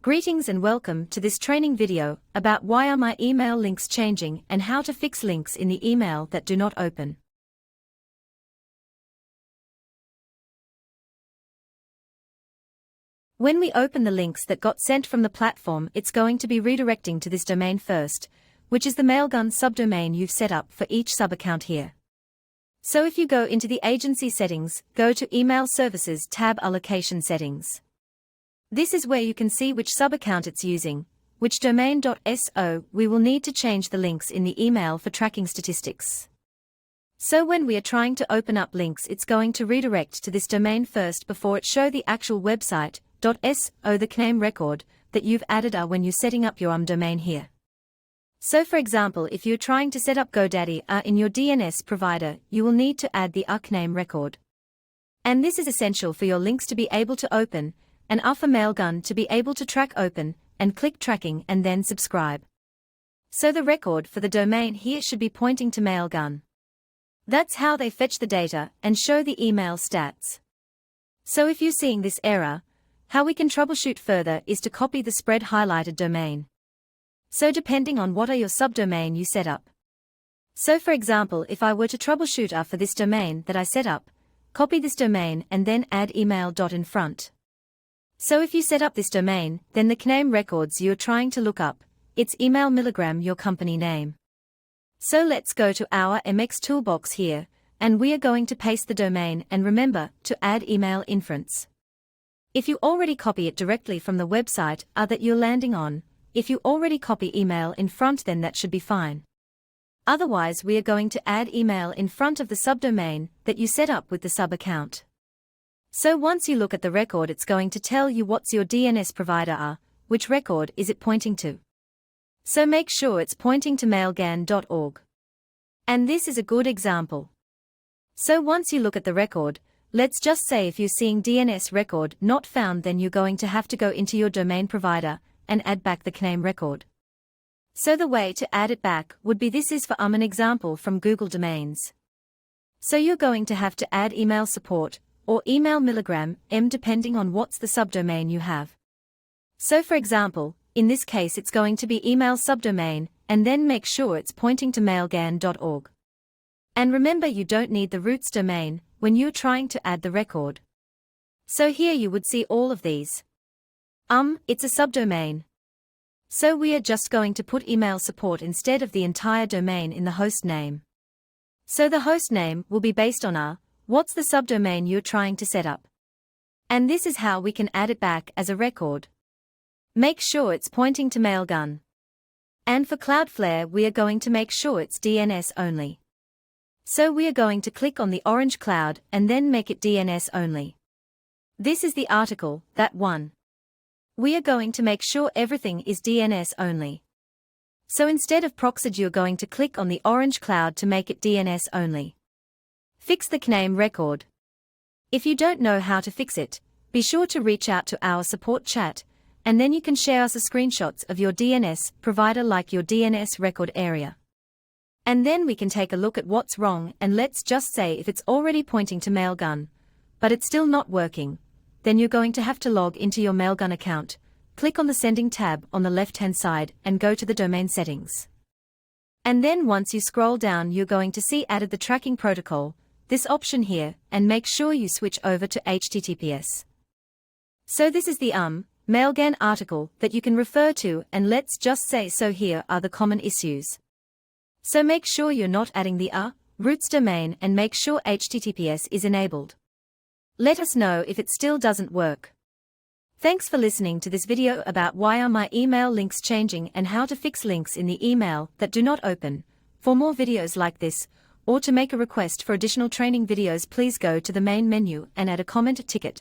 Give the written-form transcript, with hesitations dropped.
Greetings and welcome to this training video about why are my email links changing and how to fix links in the email that do not open. When we open the links that got sent from the platform, it's going to be redirecting to this domain first, which is the Mailgun subdomain you've set up for each subaccount here. So if you go into the agency settings, go to Email Services tab Allocation Settings. This is where you can see which subaccount it's using, which domain.so. We will need to change the links in the email for tracking statistics. So when we are trying to open up links, it's going to redirect to this domain first before it show the actual website.so. The CNAME record that you've added are when you're setting up your domain here. So for example, if you're trying to set up GoDaddy in your DNS provider, you will need to add the CNAME record. And this is essential for your links to be able to open, and for Mailgun to be able to track open, and click tracking and then subscribe. So the record for the domain here should be pointing to Mailgun. That's how they fetch the data and show the email stats. So if you're seeing this error, how we can troubleshoot further is to copy the spread highlighted domain. So depending on what are your subdomain you set up. So for example, if I were to troubleshoot for this domain that I set up, copy this domain and then add email. In front. So if you set up this domain, then the CNAME records you're trying to look up, it's email milligram your company name. So let's go to our MX toolbox here, and we are going to paste the domain and remember to add email inference. If you already copy it directly from the website that you're landing on, if you already copy email in front, then that should be fine. Otherwise we are going to add email in front of the subdomain that you set up with the sub account. So once you look at the record, it's going to tell you what's your DNS provider which record is it pointing to. So make sure it's pointing to mailgan.org. And this is a good example. So once you look at the record, let's just say if you're seeing DNS record not found, then you're going to have to go into your domain provider and add back the CNAME record. So the way to add it back would be this is for an example from Google Domains. So you're going to have to add email support or email milligram depending on what's the subdomain you have. So for example, in this case it's going to be email subdomain, and then make sure it's pointing to mailgan.org. And remember, you don't need the roots domain when you're trying to add the record. So here you would see all of these. It's a subdomain. So we are just going to put email support instead of the entire domain in the host name. So the host name will be based on what's the subdomain you're trying to set up. And this is how we can add it back as a record. Make sure it's pointing to Mailgun. And for Cloudflare we are going to make sure it's DNS only. So we are going to click on the orange cloud and then make it DNS only. This is the article, that one. We are going to make sure everything is DNS only. So instead of Proxid you're going to click on the orange cloud to make it DNS only. Fix the CNAME record. If you don't know how to fix it, be sure to reach out to our support chat, and then you can share us screenshots of your DNS provider like your DNS record area. And then we can take a look at what's wrong, and let's just say if it's already pointing to Mailgun, but it's still not working, then you're going to have to log into your Mailgun account, click on the Sending tab on the left-hand side and go to the domain settings. And then once you scroll down you're going to see added the tracking protocol, this option here, and make sure you switch over to HTTPS. So this is the Mailgun article that you can refer to, and let's just say so here are the common issues. So make sure you're not adding the roots domain and make sure HTTPS is enabled. Let us know if it still doesn't work. Thanks for listening to this video about why are my email links changing and how to fix links in the email that do not open. For more videos like this, or to make a request for additional training videos, please go to the main menu and add a comment ticket.